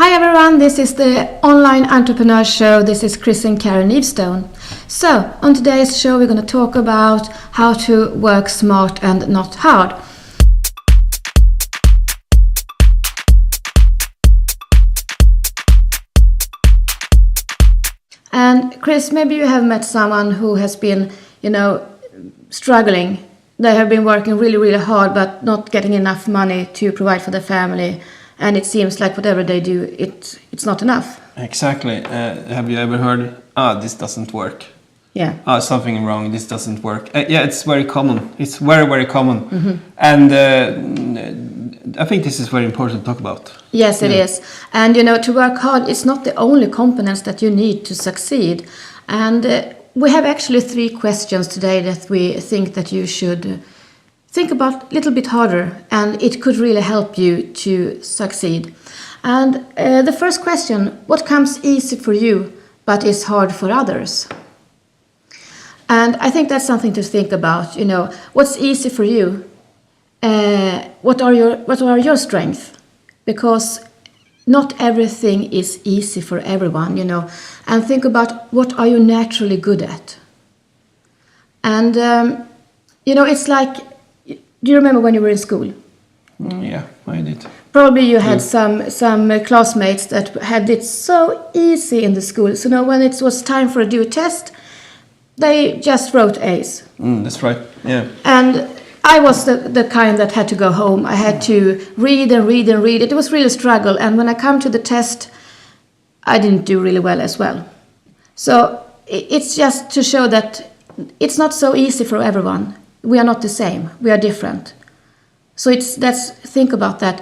Hi everyone, this is the Online Entrepreneur Show. This is Chris and Karen Eavestone. So, on today's show we're going to talk about how to work smart and not hard. And Chris, maybe you have met someone who has been, struggling. They have been working really, really hard but not getting enough money to provide for their family. And it seems like whatever they do, it's not enough. Exactly. Have you ever heard, this doesn't work? Yeah. Something wrong, this doesn't work. Yeah, it's very common. It's very, very common. Mm-hmm. And I think this is very important to talk about. Yes, it is. And, to work hard, it's not the only components that you need to succeed. And we have actually 3 questions today that we think that you should think about a little bit harder, and it could really help you to succeed. And the first question, what comes easy for you but is hard for others? And I think that's something to think about. What's easy for you? What are your strengths? Because not everything is easy for everyone, And think about what are you naturally good at? And, it's like, do you remember when you were in school? Yeah, I did. Probably you had some classmates that had it so easy in the school. So when it was time for do a test, they just wrote A's. That's right, yeah. And I was the kind that had to go home. I had to read and read and read. It was really a struggle. And when I come to the test, I didn't do really well as well. So it's just to show that it's not so easy for everyone. We are not the same. We are different. So think about that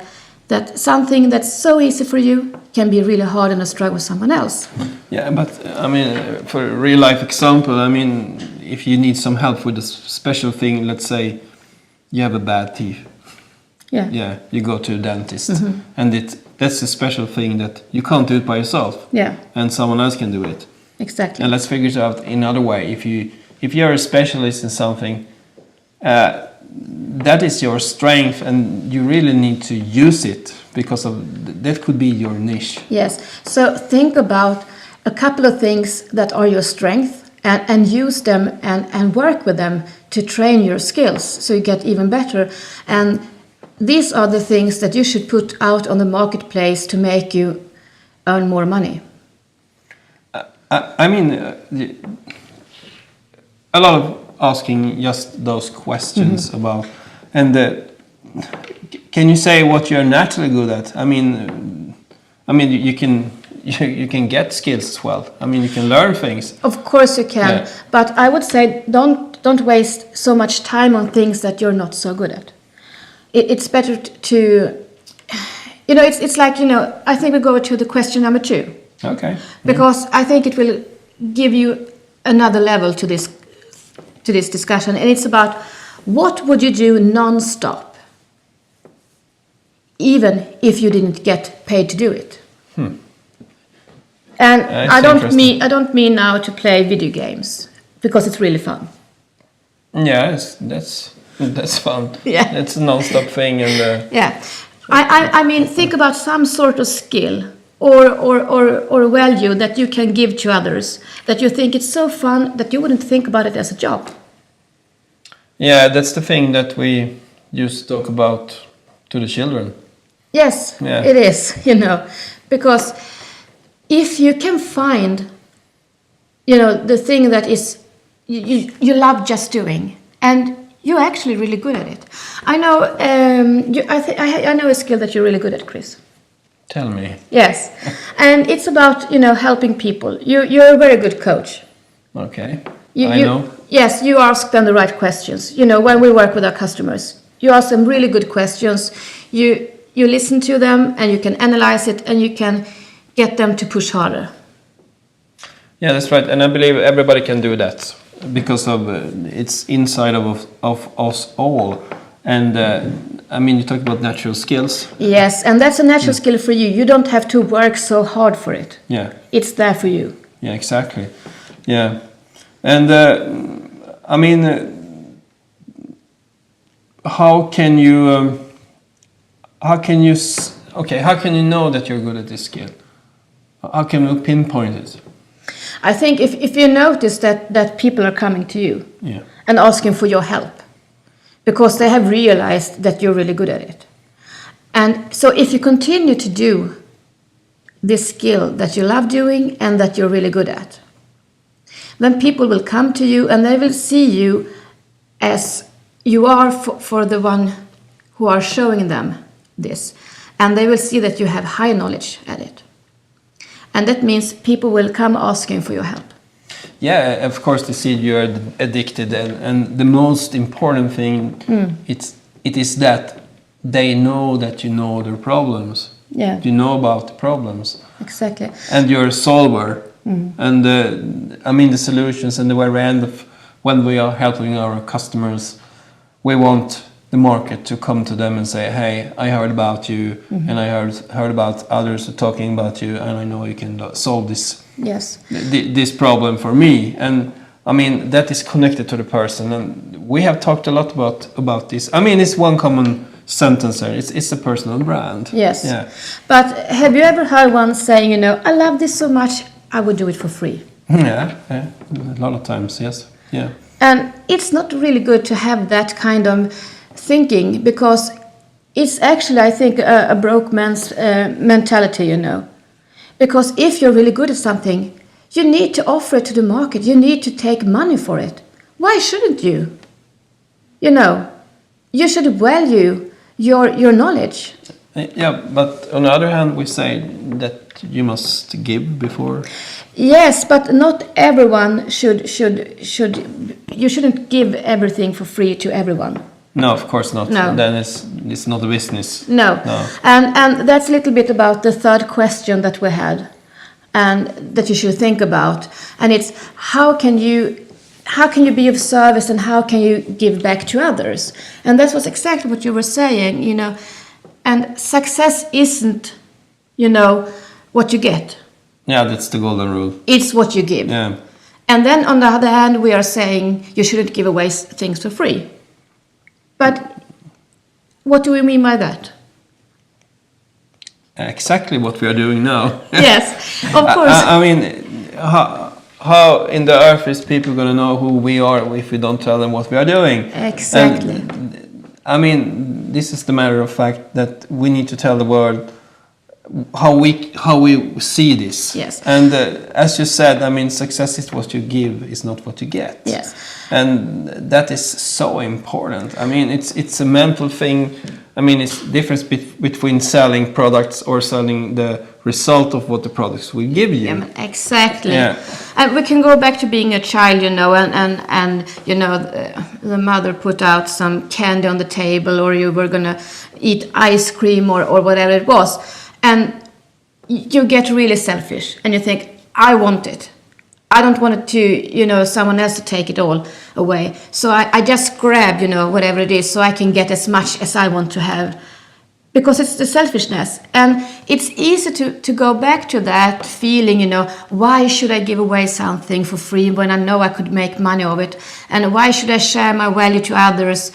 something that's so easy for you can be really hard and a struggle with someone else. Yeah, but for a real life example, if you need some help with a special thing, let's say you have a bad teeth. Yeah. Yeah, you go to a dentist, and that's a special thing that you can't do it by yourself. Yeah. And someone else can do it. Exactly. And let's figure it out in another way. If you're a specialist in something, that is your strength, and you really need to use it because that could be your niche. Yes. So think about a couple of things that are your strength and use them and work with them to train your skills so you get even better. And these are the things that you should put out on the marketplace to make you earn more money. A lot of asking just those questions about, and can you say what you're naturally good at? You can get skills as well. You can learn things. Of course you can, but I would say don't waste so much time on things that you're not so good at. It's better to, it's like, I think we go to the question number 2. Okay. Because I think it will give you another level to this discussion, and it's about what would you do non-stop, even if you didn't get paid to do it. And I don't mean now to play video games, because it's really fun. Yeah, that's fun. Yeah, it's a non-stop thing, and yeah, I mean, think about some sort of skill or value that you can give to others, that you think it's so fun that you wouldn't think about it as a job. Yeah, that's the thing that we used to talk about to the children. Yes, yeah. It is, because if you can find, the thing that is you love just doing, and you're actually really good at it. I know, I know a skill that you're really good at, Chris. Tell me. Yes, and it's about helping people. You're a very good coach. Okay. I know. Yes, you ask them the right questions. When we work with our customers, you ask them really good questions. You listen to them, and you can analyze it, and you can get them to push harder. Yeah, that's right, and I believe everybody can do that because of it's inside of us all. And you talked about natural skills. Yes, and that's a natural skill for you. You don't have to work so hard for it. Yeah. It's there for you. Yeah, exactly. Yeah. And how can you okay, how can you know that you're good at this skill? How can you pinpoint it? I think if you notice that people are coming to you and asking for your help because they have realized that you're really good at it. And so if you continue to do this skill that you love doing and that you're really good at, then people will come to you and they will see you as you are for the one who are showing them this. And they will see that you have high knowledge at it. And that means people will come asking for your help. Yeah, of course they see you're addicted, and the most important thing it is that they know that you know their problems. Yeah. You know about the problems. Exactly. And you're a solver. And I mean the solutions and the very end of when we are helping our customers, we want the market to come to them and say, hey, I heard about you and I heard about others talking about you, and I know you can solve this this problem for me. And I mean that is connected to the person, and we have talked a lot about this. I mean it's one common sentence there. It's a personal brand. Yes. Yeah. But have you ever heard one saying, you know, I love this so much, I would do it for free? Yeah, a lot of times, yes. Yeah. And it's not really good to have that kind of thinking, because it's actually, I think, a broke man's mentality, you know. Because if you're really good at something, you need to offer it to the market. You need to take money for it. Why shouldn't you? You know, you should value your knowledge. Yeah, but on the other hand, we say that you must give before. Yes, but not everyone should. You shouldn't give everything for free to everyone. No, of course not. No. Then it's not a business. No. And that's a little bit about the third question that we had, and that you should think about. And it's how can you be of service and how can you give back to others? And that was exactly what you were saying, you know. And success isn't, you know, what you get. Yeah, that's the golden rule. It's what you give. Yeah. And then on the other hand, we are saying you shouldn't give away things for free. But what do we mean by that? Exactly what we are doing now. Yes, of course. I mean, how in the earth is people going to know who we are if we don't tell them what we are doing? Exactly. And, I mean, this is the matter of fact that we need to tell the world how we see this. Yes. And as you said, I mean, success is what you give, is not what you get. Yes. And that is so important. I mean, it's a mental thing. I mean, it's the difference between selling products or selling the result of what the products will give you. Yeah, exactly. Yeah. And we can go back to being a child, you know, and you know, the mother put out some candy on the table, or you were going to eat ice cream or whatever it was. And you get really selfish and you think, I want it. I don't want it to, you know, someone else to take it all away. So I just grab, you know, whatever it is so I can get as much as I want to have. Because it's the selfishness. And it's easy to go back to that feeling, you know, why should I give away something for free when I know I could make money of it? And why should I share my value to others?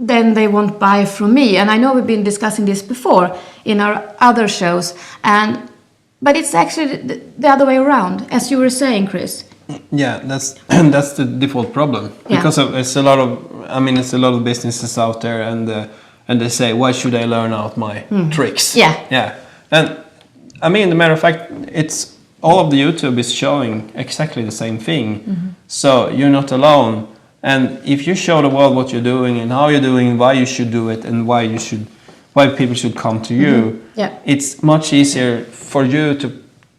Then they won't buy from me. And I know we've been discussing this before in our other shows. But it's actually the other way around, as you were saying, Chris. Yeah, that's the default problem. Because it's a lot of businesses out there, and they say, why should I learn out my tricks? Yeah. And I mean, the matter of fact, it's all of the YouTube is showing exactly the same thing. So you're not alone. And if you show the world what you're doing and how you're doing, why you should do it, and why people should come to you, it's much easier for you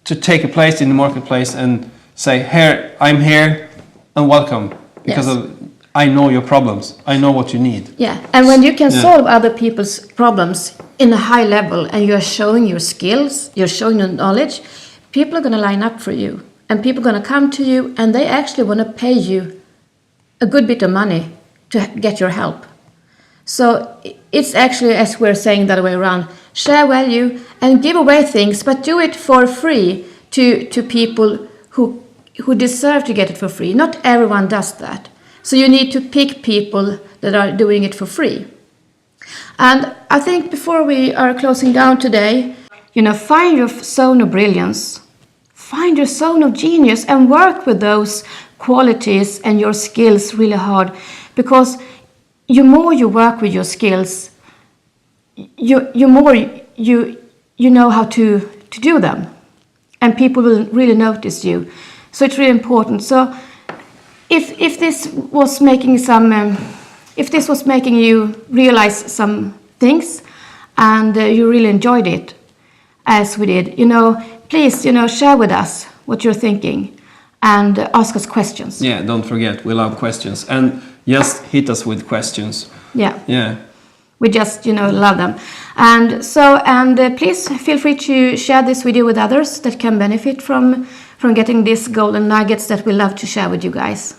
to take a place in the marketplace and say, here, I'm here and welcome, because I know your problems. I know what you need. Yeah, and when you can solve other people's problems in a high level and you're showing your skills, you're showing your knowledge, people are going to line up for you. And people are going to come to you and they actually want to pay you a good bit of money to get your help. So it's actually, as we're saying, the other way around. Share value and give away things, but do it for free to people who deserve to get it for free. Not everyone does that. So you need to pick people that are doing it for free. And I think before we are closing down today, find your zone of brilliance, find your zone of genius, and work with those qualities and your skills really hard. Because the more you work with your skills, you more you know how to do them, and people will really notice you. So it's really important. So if this was making you realize some things, and you really enjoyed it, as we did, please, share with us what you're thinking, and ask us questions. Yeah, don't forget, we love questions, and just hit us with questions. Yeah. We just, love them. And please feel free to share this video with others that can benefit from getting these golden nuggets that we love to share with you guys.